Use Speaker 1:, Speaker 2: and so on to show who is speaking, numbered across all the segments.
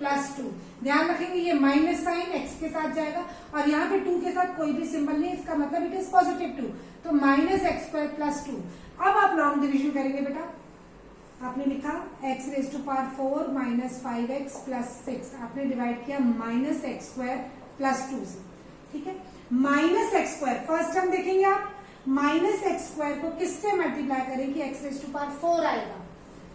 Speaker 1: Plus 2। ध्यान रखेंगे ये माइनस साइन एक्स के साथ जाएगा और यहाँ पे 2 के साथ कोई भी सिंबल नहीं, इसका मतलब इट इज पॉजिटिव 2, तो माइनस एक्स स्क्वायर प्लस 2। अब आप लॉन्ग डिविजन करेंगे बेटा, आपने लिखा x raise to power 4 minus 5x plus 6, आपने डिवाइड किया माइनस एक्स स्क्वायर प्लस 2 से, ठीक है। Minus x square first term देखेंगे आप, माइनस एक्स स्क्वायर को किससे मल्टीप्लाई करें कि एक्स रेज टू पावर 4 आएगा,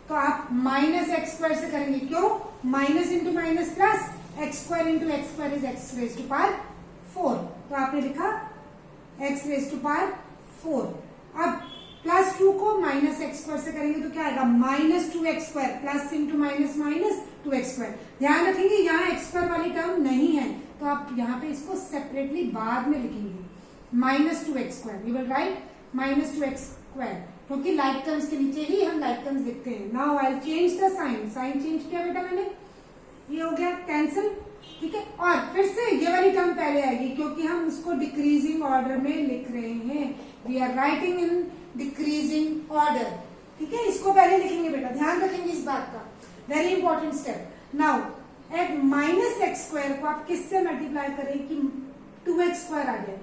Speaker 1: तो आप माइनस एक्स स्क्वायर से करेंगे, क्यों, minus into minus plus, x square into x square is x raise to power 4, तो आपने लिखा एक्स रेज टू पावर 4। अब प्लस 2 को माइनस एक्स स्क्वायर से करेंगे तो क्या आएगा, minus 2x square, plus into minus minus 2x square. ध्यान रखेंगे यहाँ एक्स स्क्वायर वाली टर्म नहीं है, तो आप यहाँ पे इसको सेपरेटली बाद में लिखेंगे, minus 2x square, you will write minus 2x square, क्योंकि लाइक टर्म्स के नीचे ही हम लाइक टर्म्स लिखते हैं। Now I will change the sign, sign change किया बेटा मैंने, ये हो गया कैंसिल, ठीक है। और फिर से ये वाली टर्म पहले आएगी क्योंकि हम उसको डिक्रीजिंग ऑर्डर में लिख रहे हैं, we are writing in decreasing order, ठीक है। इसको पहले लिखेंगे बेटा, ध्यान रखेंगे इस बात का, very important step. Now at minus x square को आप किससे मल्टीप्लाई करें कि 2x स्क्वायर आ जाए,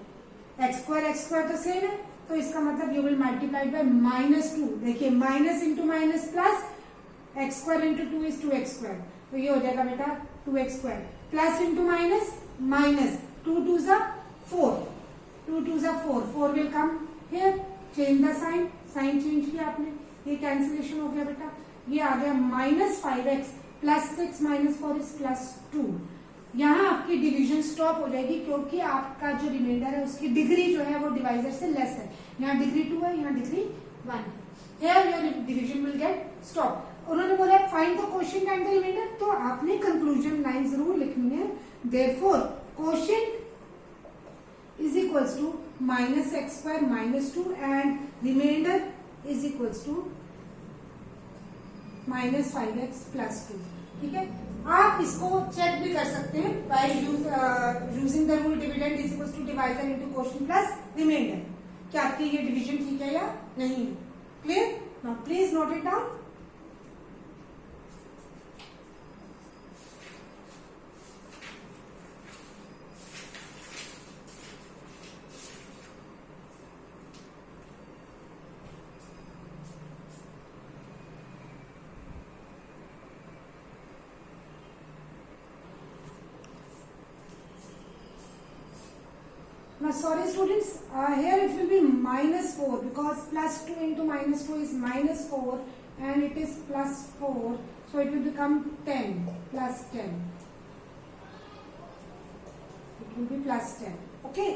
Speaker 1: एक्स स्क्वायर तो सेम है, तो इसका मतलब you will multiply by minus 2। देखिए minus into minus plus, x square into 2 is 2x square, तो ये हो जाएगा बेटा 2x square, plus into minus minus, 2 2 जा 4, 2 2 जा 4, 4 will come here, change the sign, sign change किया आपने, ये कैंसिलेशन हो गया बेटा, ये आ गया minus 5x plus 6 minus 4 is plus 2। यहाँ आपकी डिवीजन स्टॉप हो जाएगी क्योंकि आपका जो रिमाइंडर है उसकी डिग्री जो है वो डिवाइजर से लेस है, यहाँ डिग्री 2 है, यहाँ डिग्री 1 है, here your division will get stop. उन्होंने बोला find the quotient and the remainder, तो आपने कंक्लूजन लाइन जरूर लिखनी है, therefore quotient is equals to minus x square minus 2 and remainder is equals to minus 5x plus 2, ठीक है। आप इसको चेक भी कर सकते हैं by using the rule dividend is equals to divisor into quotient plus remainder, क्या आपकी ये डिवीजन ठीक है या नहीं है, clear. Now please note it down. Now sorry students, here it will be minus 4 because plus 2 into minus 2 is minus 4 and it is plus 4, so it will become 10 plus 10. It will be plus 10, okay.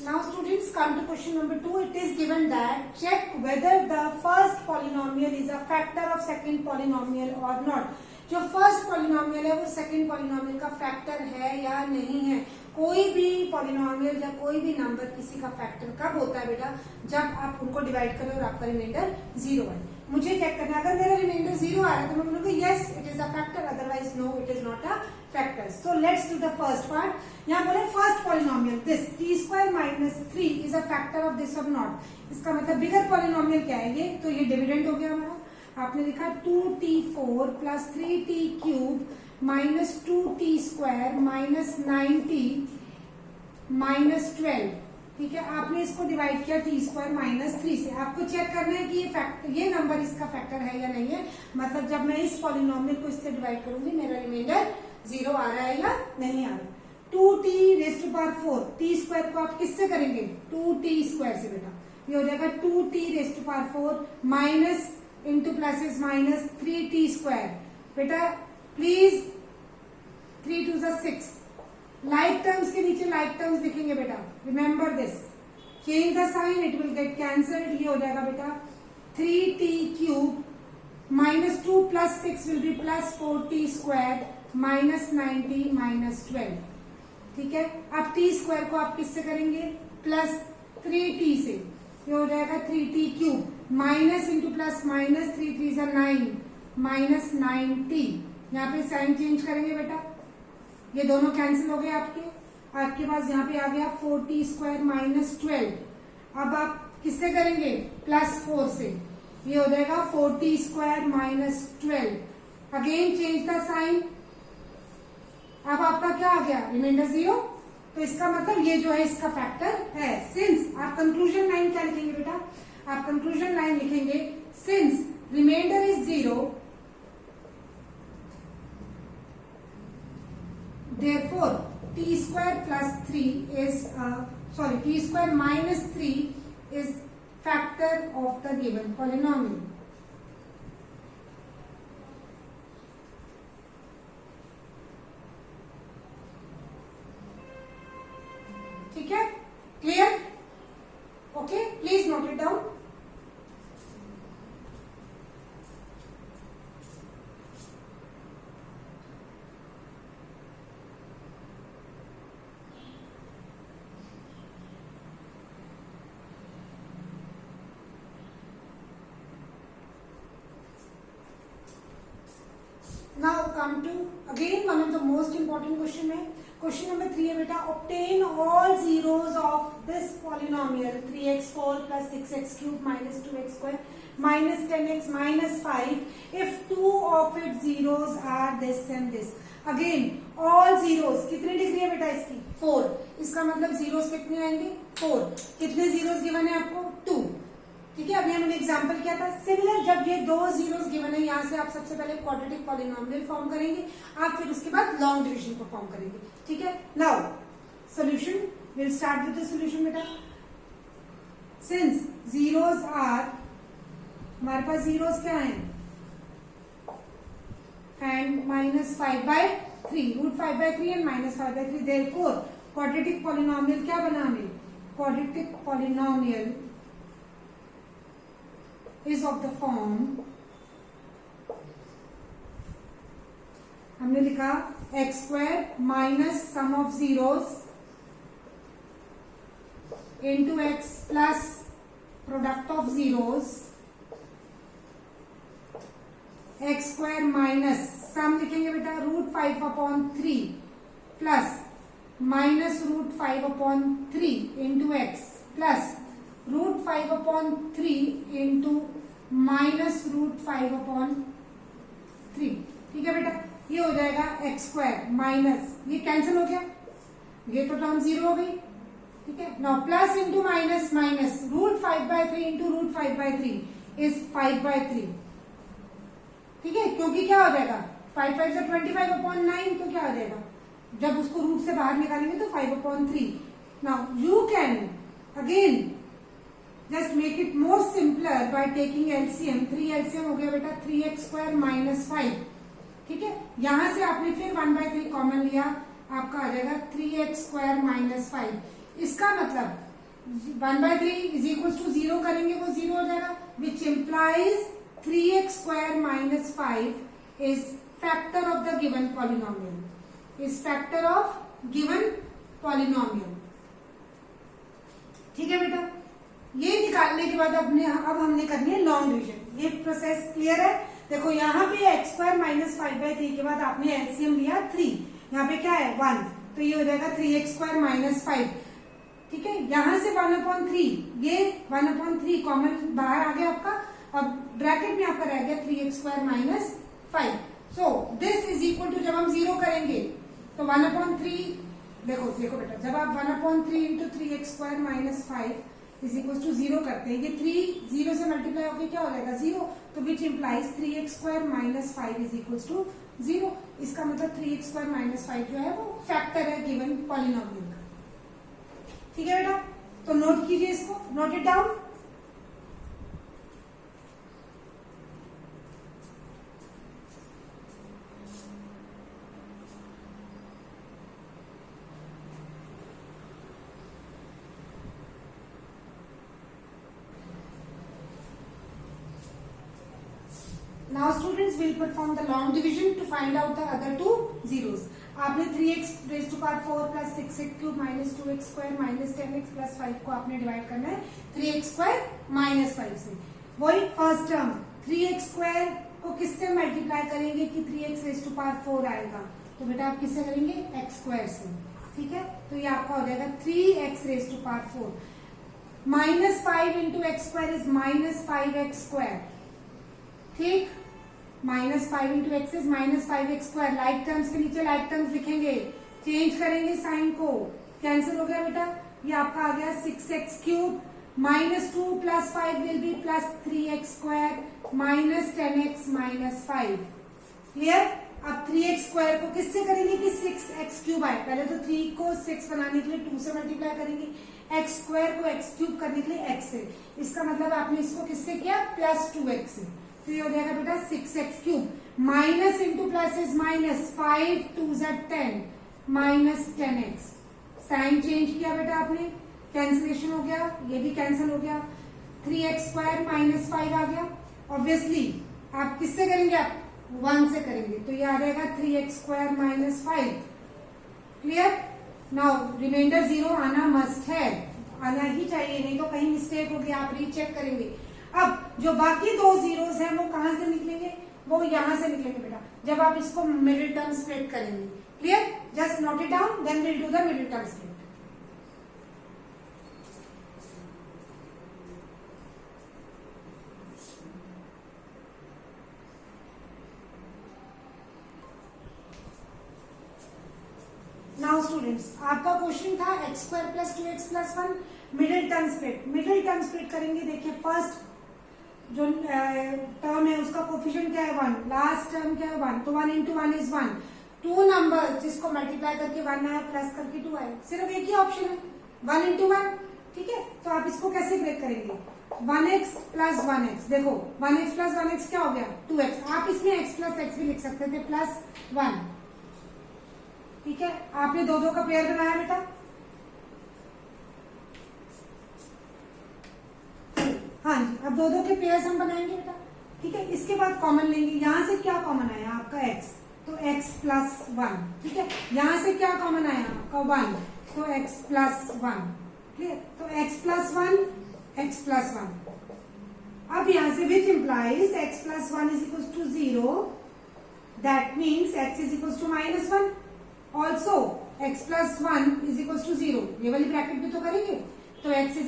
Speaker 1: Now students come to question number 2. It is given that check whether the first polynomial is a factor of second polynomial or not. जो first polynomial है वो second polynomial का factor है या नहीं है। कोई भी पॉलिनोमियल या कोई भी नंबर किसी का फैक्टर कब होता है बेटा, जब आप उनको डिवाइड करें और आपका रिमाइंडर 0 है। मुझे चेक करना है, अगर मेरा रिमाइंडर 0 आ रहा है तो मैं बोलूंगी yes it is a factor, otherwise no it is not a factor. So let's do the first part. यहाँ बोले first polynomial this t square minus 3 is a factor of this और नॉट। इसका मतलब बिगर पॉलिनोमियल क्या है ये, तो ये डिविडेंड हो गया हमारा। आपने लिखा 2t4 plus 3t cube minus 2t square minus 9t minus 12, ठीक है। आपने इसको डिवाइड किया t स्क्वायर माइनस 3 से। आपको चेक करना है कि ये नंबर इसका फैक्टर है या नहीं है, मतलब जब मैं इस पॉलिनोमियल को इससे डिवाइड करूंगी मेरा रिमाइंडर 0 आ रहा है या नहीं आ रहा। 2t raise to power 4, t square को आप किससे करेंगे, 2t स्क्वायर से बेटा, ये हो जाएगा 2t raise to power 4 minus into plus is minus 3t square. बेटा प्लीज 3 2 6, लाइक टर्म्स के नीचे लाइक टर्म्स लिखेंगे बेटा, remember this, change the sign it will get cancelled. ये हो जाएगा बेटा 3t cube minus 2 plus 6 will be plus 4t square minus 9t minus 12, ठीक है। अब t स्क्वायर को आप किससे करेंगे, प्लस 3t से, ये हो जाएगा 3t cube minus into plus minus 3 3 जा 9 माइनस 9t। यहाँ पे साइन चेंज करेंगे बेटा, ये दोनों कैंसिल हो गए आपके पास यहाँ पे आ गया 4t स्क्वायर माइनस 12। अब आप किससे करेंगे? +4 से। ये हो जाएगा 4t square minus 12। Again change the sign. अब आपका क्या आ गया? रिमाइंडर 0। तो इसका मतलब ये जो है इसका फैक्टर है। सिंस आप कंक्लूजन लाइन क्या लिखेंगे बेटा? आप कंक्लूजन लाइन लिखेंगे since reminder is 0 therefore t square plus 3 is t square minus 3 is factor of the given polynomial. ठीक है? Clear? Okay, please note it down. Now come to again one of the most important question है. Question number 3 है बेटा, obtain all zeros of this polynomial 3x4 plus 6x cube minus 2x square minus 10x minus 5 if two of its zeros are this and this. Again all zeros कितनी degree है बेटा इसकी? 4. इसका मतलब zeros कितने आएंगे? 4. कितने zeros गिवन है आपको? 2. ठीक है, अभी हमने एग्जांपल किया था. सिमिलर जब ये दो जीरोस गिवन है, यहाँ से आप सबसे पहले क्वाड्रेटिक पॉलिनोमियल फॉर्म करेंगे, आप फिर उसके बाद लॉन्ग डिवीजन को फॉर्म करेंगे. ठीक है, now solution. Will start with the solution बेटा. सिंस जीरोस आर, हमारे पास जीरोस क्या है? And -5/3, √5/3 and -5/3. Therefore quadratic polynomial क्या बना हमें? Quadratic polynomial is of the form, हमने लिखा x² minus sum of zeros into x plus product of zeros, x² minus sum लिखेंगे बेटा √5/3 plus minus √5/3 into x plus √5/3 into minus √5/3. ठीक है बेटा, ये हो जाएगा x² माइनस, ये कैंसिल हो गया, ये तो टर्म 0 हो गई. ठीक है, now plus into minus minus √5/3 into √5/3 is 5/3. ठीक है, क्योंकि क्या हो जाएगा? 5 5 से 25/9, तो क्या हो जाएगा? जब उसको रूट से बाहर निकालेंगे तो 5/3. Now you can again just make it more simpler by taking LCM. 3 LCM हो गया बेटा 3x² माइनस 5. ठीक है, यहां से आपने फिर 1/3 कॉमन लिया, आपका आ जाएगा 3x² माइनस 5. इसका मतलब 1/3 इज इक्वल टू 0 करेंगे वो 0 हो जाएगा, विच implies 3x² minus 5 is factor of the given polynomial, is factor of given polynomial. ठीक है बेटा, ये निकालने के बाद अब हमने करनी है लॉन्ग डिवीजन. ये प्रोसेस क्लियर है? देखो यहाँ पे x² माइनस 5/3 के बाद आपने एलसीएम लिया 3, यहाँ पे क्या है 1, तो ये हो जाएगा 3x² माइनस 5. ठीक है, यहाँ से 1/3, ये 1/3 कॉमन बाहर आ गया आपका, और ब्रैकेट में आपका रह गया 3x² minus 5. So this is equal to, जब हम 0 करेंगे तो 1/3, देखो बेटा, जब आप 1/3 into 3x² minus 5 is equal to 0 करते हैं, ये 3 0 से मल्टीप्लाई होकर क्या हो जाएगा 0, तो which implies 3x² minus 5 is equal to 0. इसका मतलब 3x² माइनस 5 जो है वो फैक्टर है गिवन पॉलिनोमियल का. ठीक है बेटा, तो नोट कीजिए इसको, note it down. Now students will perform the long division to find out the other two zeros. आपने 3x raised to power 4 plus 6x cube minus 2x square minus 10x plus 5 को आपने divide करना है 3x² minus 5 से. वही first term 3x² को किससे multiply करेंगे कि 3x raised to power 4 आएगा, तो बेटा आप किससे करेंगे? x² से. ठीक है, तो ये आपका हो जाएगा 3x raised to power 4. -5 into x square is -5x square, ठीक, -5 into x is -5x square. Like terms के नीचे लाइक टर्म्स लिखेंगे, चेंज करेंगे साइन को, कैंसिल हो गया बेटा, ये आपका आ गया 6x cube, -2 + 5 will be +3x square, -10x -5, clear. अब 3x स्क्वायर को किससे करेंगे कि 6x क्यूब आए, पहले तो 3 को 6 बनाने के लिए 2 से मल्टीप्लाई करेंगे, x स्क्वायर को x क्यूब करने के लिए x से, इसका मतलब आपने इसको किससे किया, +2x से, तो ये हो जाएगा बेटा 6x cube, minus into plus is minus, 5 2 = 10 -10x, sign change किया बेटा आपने, कैंसिलेशन हो गया, ये भी कैंसिल हो गया, 3x स्क्वायर -5 आ गया। ऑब्वियसली आप किससे करेंगे, आप 1 से करेंगे, तो ये आ जाएगा 3x square -5, clear. Now reminder 0 आना मस्ट है, आना ही चाहिए, नहीं तो कहीं मिस्टेक होगी, आप रीचेक करेंगे। अब जो बाकी 2 जीरोस हैं वो कहां से निकलेंगे, वो यहां से निकलेंगे बेटा, जब आप इसको मिडिल टर्म स्प्लिट करेंगे, क्लियर। Just note it down, then will do the middle term split. Now students, आपका क्वेश्चन था x square + 2x + 1 middle term split. Middle term split करेंगे, देखिए फर्स्ट जो टर्म है उसका कोफिशिएंट क्या है 1, लास्ट टर्म क्या है 1, तो 1 × 1 = 1, 2 नंबर जिसको मल्टीप्लाई करके 1 आया प्लस करके 2 आया, सिर्फ एक ही ऑप्शन है 1 × 1, ठीक है। तो आप इसको कैसे ब्रेक करेंगे, 1x + 1x, देखो 1x + 1x क्या हो गया 2x, आप इसमें x + x भी लिख सकते थे +1, ठीक है। आपने 2 का पेयर बनाया बेटा, हाँ जी, अब 2 के पेयर्स हम बनाएंगे बेटा, ठीक है। इसके बाद कॉमन लेंगे, यहां से क्या कॉमन आया आपका x, तो x + 1, ठीक है। यहां से क्या कॉमन आया आपका 1, तो x + 1, क्लियर। तो x + 1 x + 1, अब यहां से which implies x + 1 = 0, that means x = -1, also x + 1 = 0, ये वाली ब्रैकेट भी तो करेंगे, तो x =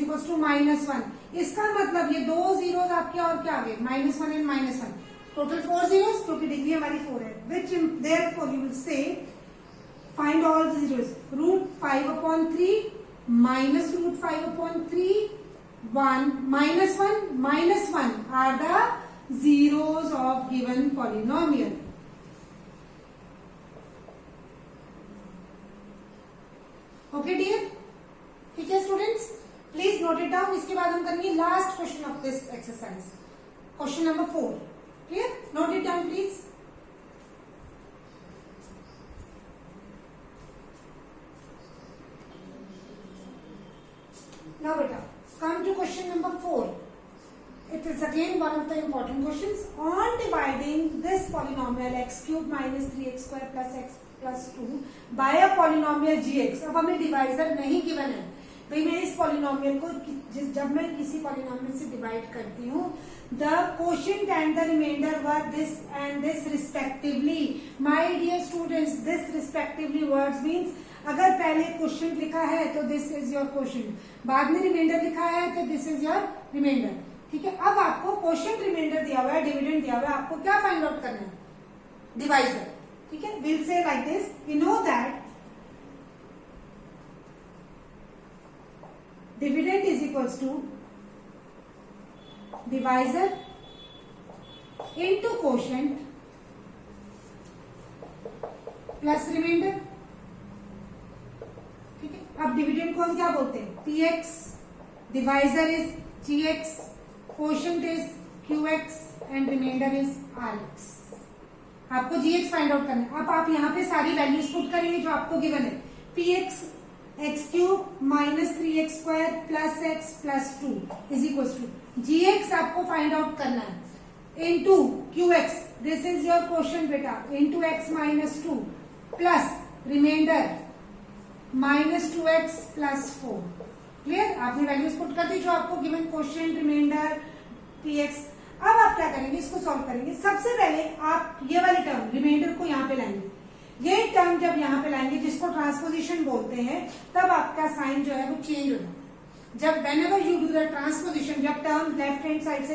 Speaker 1: -1, इसका मतलब ये 2 जीरोस आपके और क्या आ गए, -1 एंड -1, टोटल 4 जीरोस, क्योंकि डिग्री हमारी 4 है, which therefore you will say find all the zeros, √5/3 -√5/3 1 -1 are the zeros of given polynomial. Okay dear, ठीक है students, please note it down. इसके बाद हम करेंगे last question of this exercise, question number 4, clear, note it down please. Now बेटा, come to question number 4. It is again one of the important questions on dividing this polynomial x³ - 3x² + x + 2 by a polynomial gx। अब हमें divisor नहीं given है भाई, मैं इस polynomial को जब मैं किसी पॉलिनोमियल से डिवाइड करती हूँ, the quotient and the remainder were this and this respectively. My dear students, this respectively words means अगर पहले क्वोशिएंट लिखा है तो दिस इज योर क्वोशिएंट, बाद में रिमाइंडर लिखा है तो दिस इज योर रिमाइंडर, ठीक है। अब आपको क्वोशिएंट रिमाइंडर दिया हुआ है, डिविडेंड दिया हुआ है, आपको क्या फाइंड आउट करना है, डिवाइजर, ठीक है। Will say like this, we know that dividend is equals to divisor into quotient plus remainder, ठीक है। अब डिविडेंड को हम क्या बोलते हैं, px, divisor is gx, quotient is qx and remainder is rx। आपको gx फाइंड आउट करना है। अब आप यहाँ पे सारी वैल्यूज पुट करेंगे जो आपको गिवन है, px x³ - 3x² + x + 2 = gx आपको फाइंड आउट करना है, into qx, this is your quotient बेटा, into x - 2 plus remainder -2x + 4, clear. आपने वैल्यूज पुट कर दी जो आपको गिवन, क्वोशिएंट, रिमाइंडर, px। अब आप क्या करेंगे, इसको सॉल्व करेंगे। सबसे पहले आप ये वाली टर्म रिमाइंडर को यहाँ पे लाएंगे, ये टर्म जब यहाँ पे लाएंगे जिसको ट्रांसपोजिशन बोलते हैं, तब आपका साइन जो है वो चेंज हो जाएगा, जब whenever you do the transposition, जब टर्म लेफ्ट हैंड साइड से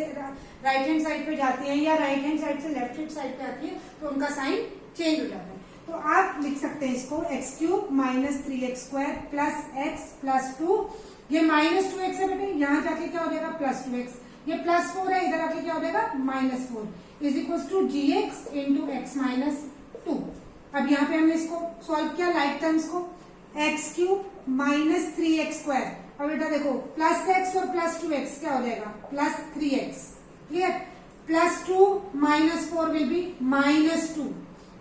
Speaker 1: राइट हैंड साइड पे जाती है या राइट हैंड साइड से लेफ्ट हैंड साइड पे आती है तो उनका साइन चेंज हो जाता है। तो आप लिख सकते हैं इसको x cube minus 3x square plus x plus 2, ये माइनस 2x है बेटे, यहाँ जाके क्या हो जाएगा प्लस 2x, ये प्लस 4 है, इधर आके क्या हो जाएगा minus 4 is equal to gx into x minus 2। अब यहाँ पे हमने इसको सॉल्व किया लाइक टर्म्स को, x cube minus 3x square, अब बेटा देखो प्लस x और प्लस 2x क्या हो जाएगा plus 3x, clear, plus 2 minus 4 will be minus 2,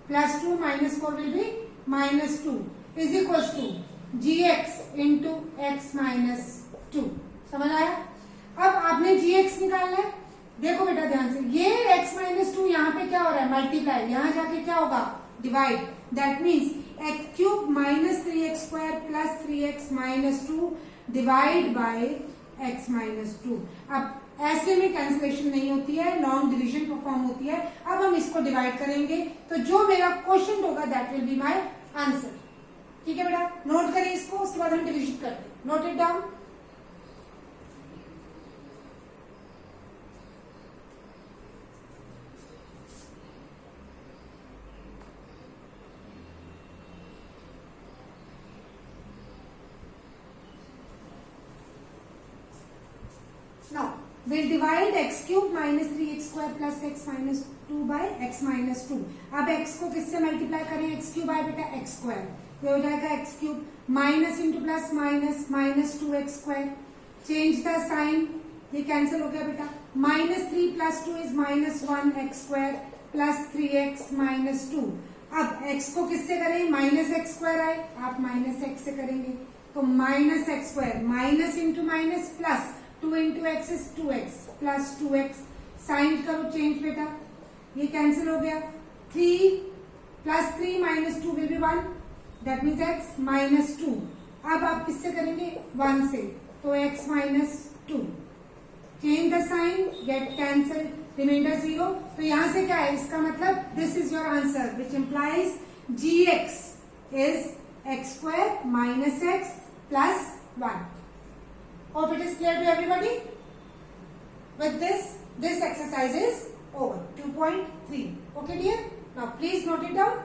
Speaker 1: plus 2 minus 4 will be minus 2 is equal to gx into x minus 2। समझ आया? अब आपने gx निकालना है, देखो बेटा ध्यान से, ये x माइनस 2 यहाँ पे क्या हो रहा है मल्टीप्लाई, यहाँ जाके क्या होगा divide, that means x cube minus 3x square plus 3x minus 2 divide by x minus 2। अब ऐसे में कैंसिलेशन नहीं होती है, लॉन्ग डिवीजन परफॉर्म होती है। अब हम इसको डिवाइड करेंगे तो जो मेरा क्वेश्चन होगा that will be my answer. ठीक है बेटा, नोट करें इसको, उसके बाद हम डिवीजन करते हैं। Note it down. Now we'll divide x cube minus 3x square plus x minus 2 by x minus 2। अब x को किससे मल्टीप्लाई करें, x क्यूब आए बेटा x स्क्वायर, ये हो जाएगा x cube minus into plus minus minus 2x square, change the sign, ये कैंसिल हो गया बेटा, minus 3 plus 2 is minus 1 x square plus 3x minus 2। अब x को किससे करें, माइनस x स्क्वायर आए, आप माइनस x से करेंगे तो minus x square minus into minus plus 2 into x is 2x plus 2x, sign करो चेंज बेटा, ये कैंसिल हो गया, 3 plus 3 minus 2 will be 1, that means x minus 2। अब आप किससे करेंगे 1 से, तो x minus 2, change the sign, get cancel, remainder 0। तो यहां से क्या है, इसका मतलब this is your answer which implies gx is x square minus x plus 1। Hope it is clear to everybody. With this exercise is over. 2.3. Okay dear? Now please note it down.